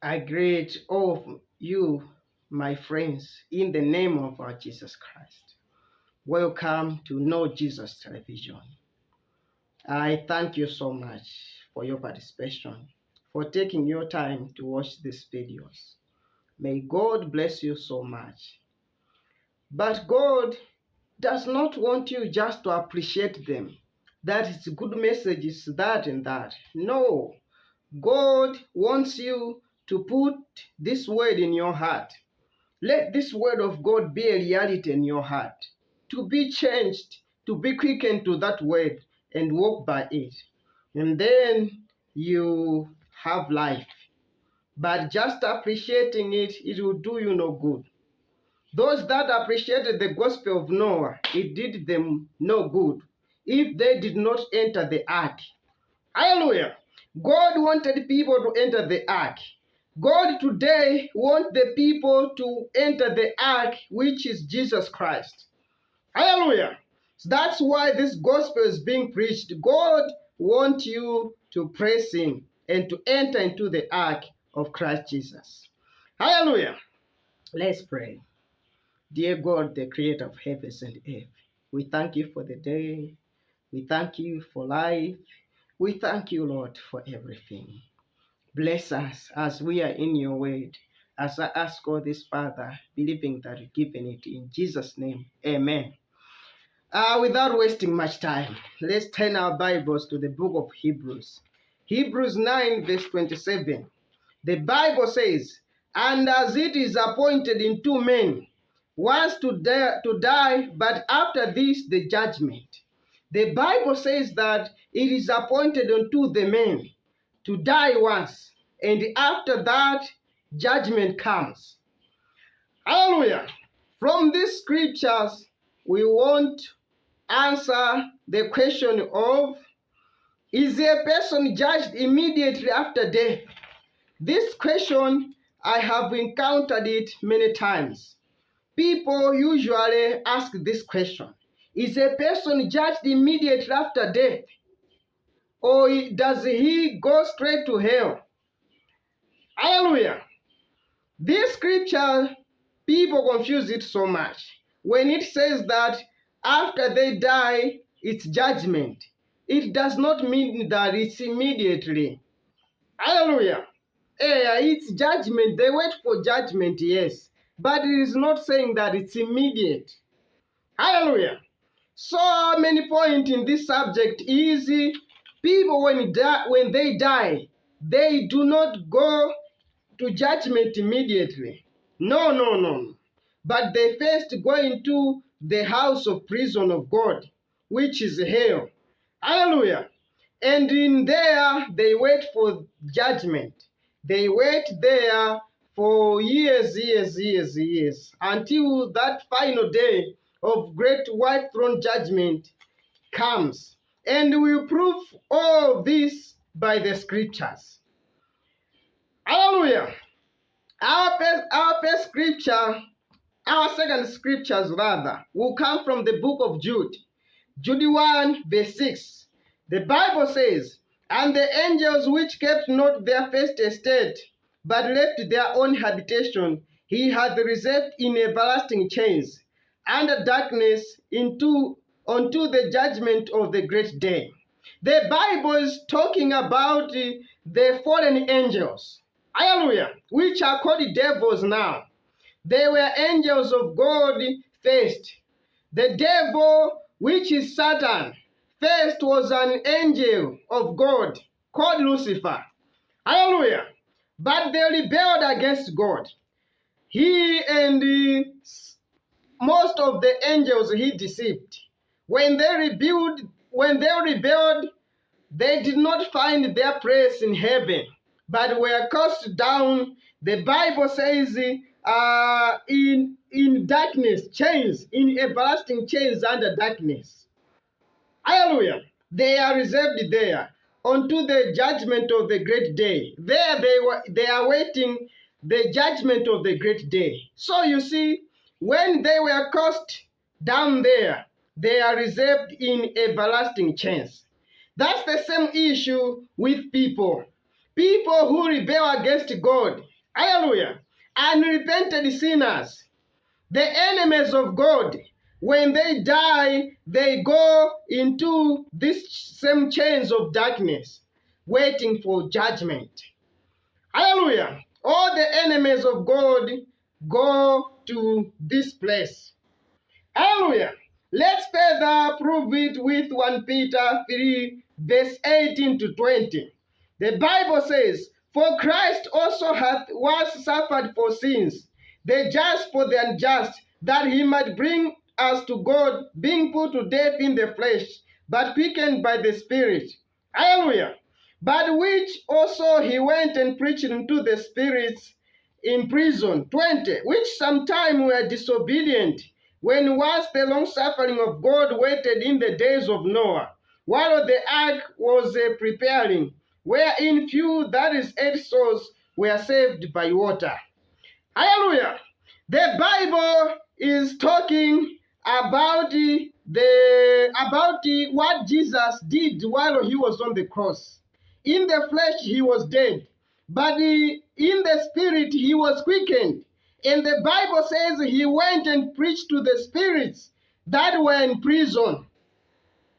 I greet all of you, my friends, in the name of our Jesus Christ. Welcome to Know Jesus Television. I thank you so much for your participation, for taking your time to watch these videos. May God bless you so much. But God does not want you just to appreciate them. That is good messages, that and that. No, God wants you to put this word in your heart. Let this word of God be a reality in your heart, to be changed, to be quickened to that word and walk by it. And then you have life. But just appreciating it, it will do you no good. Those that appreciated the gospel of Noah, it did them no good if they did not enter the ark. Hallelujah. God wanted people to enter the ark. God today wants the people to enter the ark, which is Jesus Christ. Hallelujah. So that's why this gospel is being preached. God wants you to praise Him and to enter into the ark of Christ Jesus. Hallelujah. Let's pray. Dear God, the creator of heavens and earth, we thank you for the day. We thank you for life. We thank you, Lord, for everything. Bless us as we are in your word. As I ask all this, Father, believing that you've given it in Jesus' name. Amen. Without wasting much time, let's turn our Bibles to the book of Hebrews. Hebrews 9, verse 27. The Bible says, "And as it is appointed in two men, once to die, but after this the judgment." The Bible says that it is appointed unto the men to die once, and after that judgment comes. Hallelujah. From these scriptures, we want to answer the question of, is a person judged immediately after death? This question, I have encountered it many times. People usually ask this question: is a person judged immediately after death? Or does he go straight to hell? Hallelujah. This scripture, people confuse it so much. When it says that after they die, it's judgment, it does not mean that it's immediately. Hallelujah. It's judgment. They wait for judgment, yes. But it is not saying that it's immediate. Hallelujah. So many points in this subject is people when they die, they do not go to judgment immediately. No. But they first go into the house of prison of God, which is hell. Hallelujah. And in there, they wait for judgment. They wait there for years, until that final day of great white throne judgment comes. And we prove all this by the scriptures. Hallelujah. Our second scriptures rather, will come from the book of Jude. Jude 1, verse 6. The Bible says, "And the angels which kept not their first estate, but left their own habitation, he hath reserved in everlasting chains, under darkness unto the judgment of the great day." The Bible is talking about the fallen angels. Hallelujah. Which are called devils now. They were angels of God first. The devil, which is Satan, first was an angel of God called Lucifer. Hallelujah. But they rebelled against God. He and most of the angels he deceived. When they rebelled, they did not find their place in heaven, but were cast down. The Bible says in darkness, chains, in everlasting chains under darkness. Hallelujah. They are reserved there unto the judgment of the great day. There they are waiting the judgment of the great day. So you see, when they were cast down there, they are reserved in everlasting chains. That's the same issue with people. People who rebel against God, Hallelujah. Unrepented sinners, the enemies of God, when they die, they go into this same chains of darkness, waiting for judgment. Hallelujah. All the enemies of God go to this place. Hallelujah. Let's further prove it with 1 Peter 3, verse 18 to 20. The Bible says, "For Christ also was suffered for sins, the just for the unjust, that he might bring us to God, being put to death in the flesh, but quickened by the Spirit." Hallelujah. "But which also he went and preached unto the spirits in prison," 20, "which sometime were disobedient, when was the long suffering of God waited in the days of Noah, while the ark was preparing, wherein few, that is 8 souls, were saved by water." Hallelujah. The Bible is talking about what Jesus did while he was on the cross. In the flesh he was dead, but in the spirit he was quickened. And the Bible says he went and preached to the spirits that were in prison.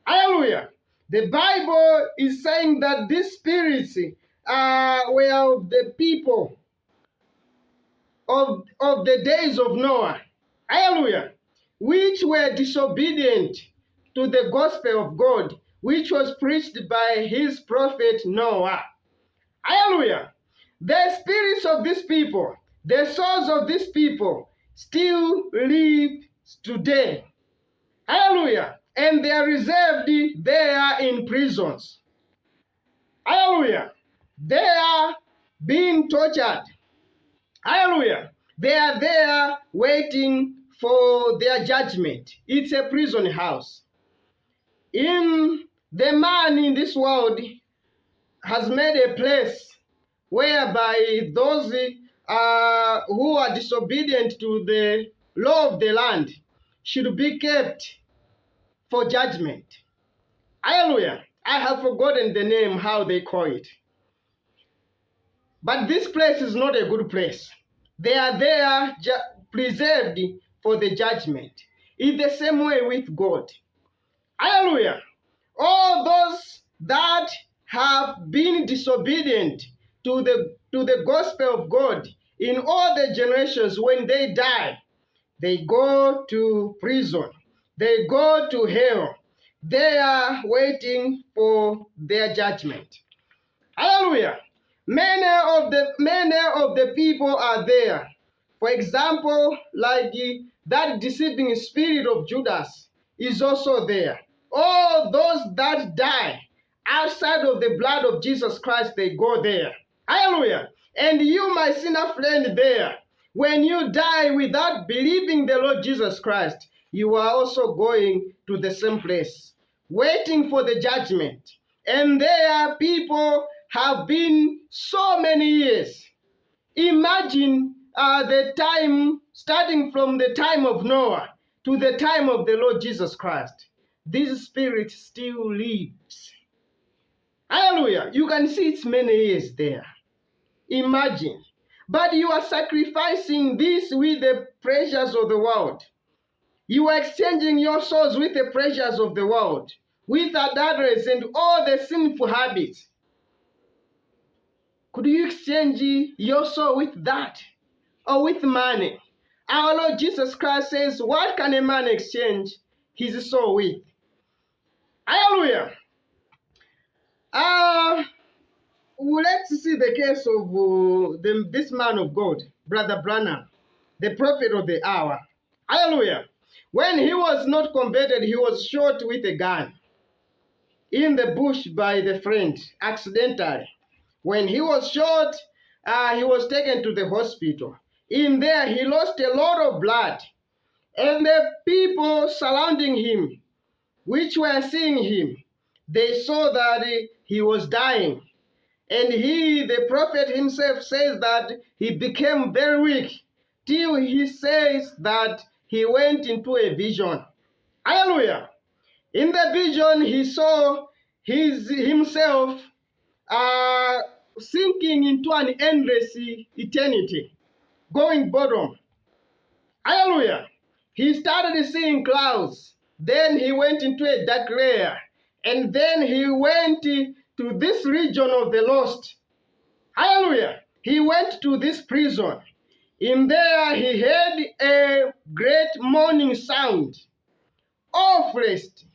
Hallelujah. The Bible is saying that these spirits were the people of the days of Noah. Hallelujah. Which were disobedient to the gospel of God, which was preached by his prophet Noah. Hallelujah. The spirits of these people, the souls of these people, still live today. Hallelujah. And they are reserved there in prisons. Hallelujah. They are being tortured. Hallelujah. They are there waiting for their judgment. It's a prison house. The man in this world has made a place whereby those who are disobedient to the law of the land should be kept for judgment. Hallelujah. I have forgotten the name, how they call it. But this place is not a good place. They are there preserved for the judgment. In the same way with God. Hallelujah. All those that have been disobedient to the gospel of God in all the generations, when they die, they go to prison. They go to hell. They are waiting for their judgment. Hallelujah. Many of the people are there. For example, like that deceiving spirit of Judas is also there. All those that die outside of the blood of Jesus Christ, they go there. Hallelujah. And you, my sinner friend, there, when you die without believing the Lord Jesus Christ, you are also going to the same place, waiting for the judgment. And there people have been so many years. Imagine the time, starting from the time of Noah to the time of the Lord Jesus Christ. This spirit still lives. Hallelujah. You can see it's many years there. Imagine. But you are sacrificing this with the pleasures of the world. You are exchanging your souls with the pleasures of the world, with adulteries and all the sinful habits. Could you exchange your soul with that? Or with money? Our Lord Jesus Christ says, what can a man exchange his soul with? Hallelujah. Let's see the case of this man of God, Brother Branham, the prophet of the hour. Hallelujah. When he was not converted, he was shot with a gun in the bush by the friend, accidentally. When he was shot, he was taken to the hospital. In there, he lost a lot of blood. And the people surrounding him, which were seeing him, they saw that he was dying. And he, the prophet himself, says that he became very weak, till he says that he went into a vision. Hallelujah. In the vision, he saw himself sinking into an endless eternity, going bottom. Hallelujah. He started seeing clouds. Then he went into a dark layer. And then he went to this region of the lost. Hallelujah. He went to this prison. In there he heard a great mourning sound. Oppressed.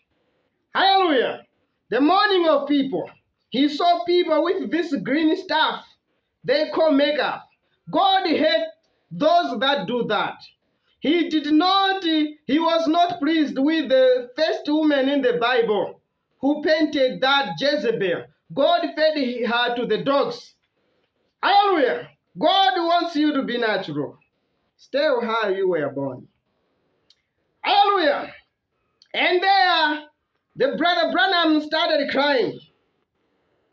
Hallelujah. The mourning of people. He saw people with this green stuff they call makeup. God hates those that do that. He was not pleased with the first woman in the Bible who painted that Jezebel. God fed her to the dogs. Hallelujah. God wants you to be natural. Stay how you were born. Hallelujah. And there, the brother Branham started crying.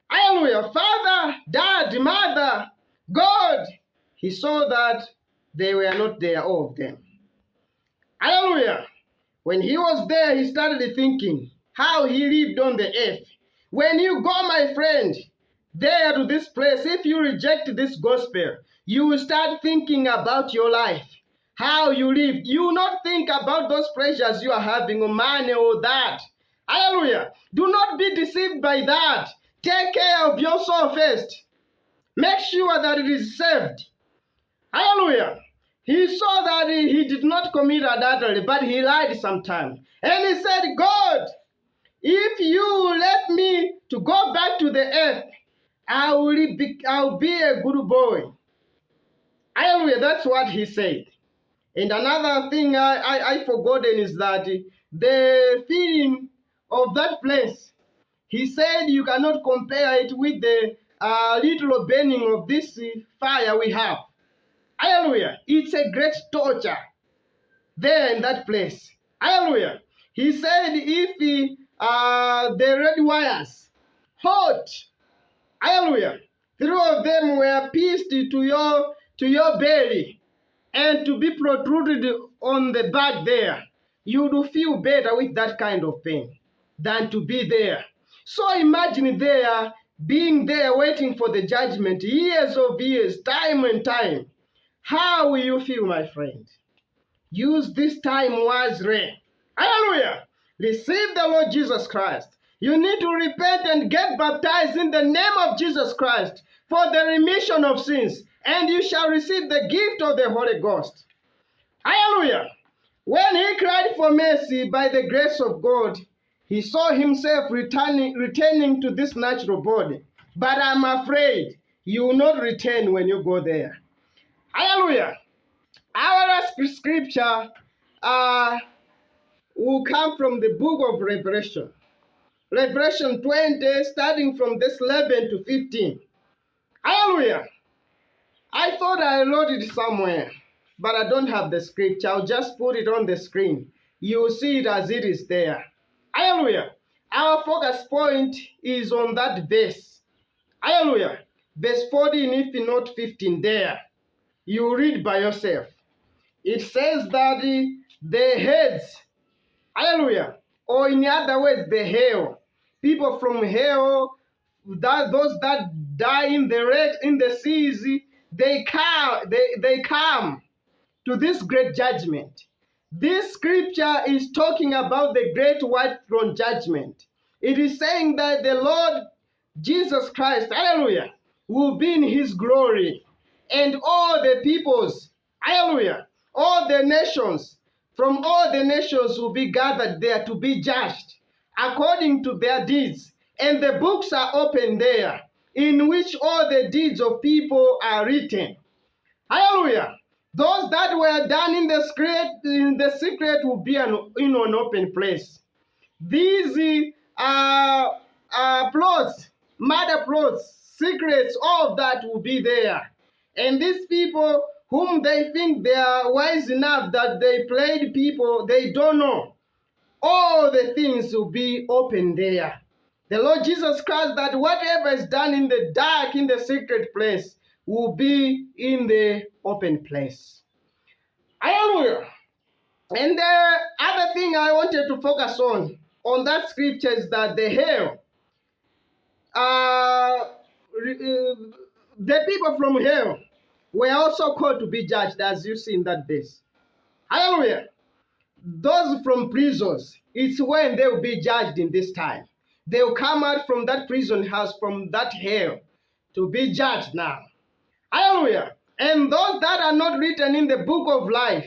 Hallelujah. Father, Dad, Mother, God. He saw that they were not there, all of them. Hallelujah. When he was there, he started thinking how he lived on the earth. When you go, my friend, there to this place, if you reject this gospel, you will start thinking about your life, how you lived. You will not think about those pleasures you are having, or money, or that. Hallelujah. Do not be deceived by that. Take care of your soul first. Make sure that it is saved. Hallelujah. He saw that he did not commit adultery, but he lied sometime. And he said, God, if you let me to go back to the earth, I'll be a good boy. Hallelujah. That's what he said. And another thing I forgotten is that the feeling of that place, he said you cannot compare it with the little burning of this fire we have. Hallelujah. It's a great torture there in that place. Hallelujah. He said if the red wires, hot, hallelujah, 3 of them were pierced to your belly and to be protruded on the back there, you would feel better with that kind of pain than to be there. So imagine there, being there waiting for the judgment, years of years, time and time. How will you feel, my friend? Use this time wisely. Hallelujah. Receive the Lord Jesus Christ. You need to repent and get baptized in the name of Jesus Christ for the remission of sins, and you shall receive the gift of the Holy Ghost. Hallelujah. When he cried for mercy by the grace of God, he saw himself returning to this natural body. But I'm afraid you will not return when you go there. Hallelujah. Our last scripture will come from the book of Revelation. Revelation 20, starting from this 11 to 15. Hallelujah. I thought I wrote it somewhere, but I don't have the scripture. I'll just put it on the screen. You will see it as it is there. Hallelujah. Our focus point is on that verse. Hallelujah. Verse 14, if not 15 there. You read by yourself. It says that the heads, hallelujah, or in other words, the hell, people from hell, those that die in the seas, they come to this great judgment. This scripture is talking about the great white throne judgment. It is saying that the Lord Jesus Christ, hallelujah, will be in his glory, and all the peoples, hallelujah, all the nations, from all the nations will be gathered there to be judged according to their deeds. And the books are open there, in which all the deeds of people are written. Hallelujah. Those that were done in the secret will be in an open place. These plots, murder plots, secrets, all of that will be there. And these people whom they think they are wise enough that they played people, they don't know. All the things will be open there. The Lord Jesus Christ, that whatever is done in the dark, in the secret place, will be in the open place. Hallelujah. And the other thing I wanted to focus on that scripture is that the hell, the people from hell were also called to be judged, as you see in that verse. Hallelujah. Those from prisons, it's when they will be judged in this time. They will come out from that prison house, from that hell, to be judged now. Hallelujah. And those that are not written in the book of life,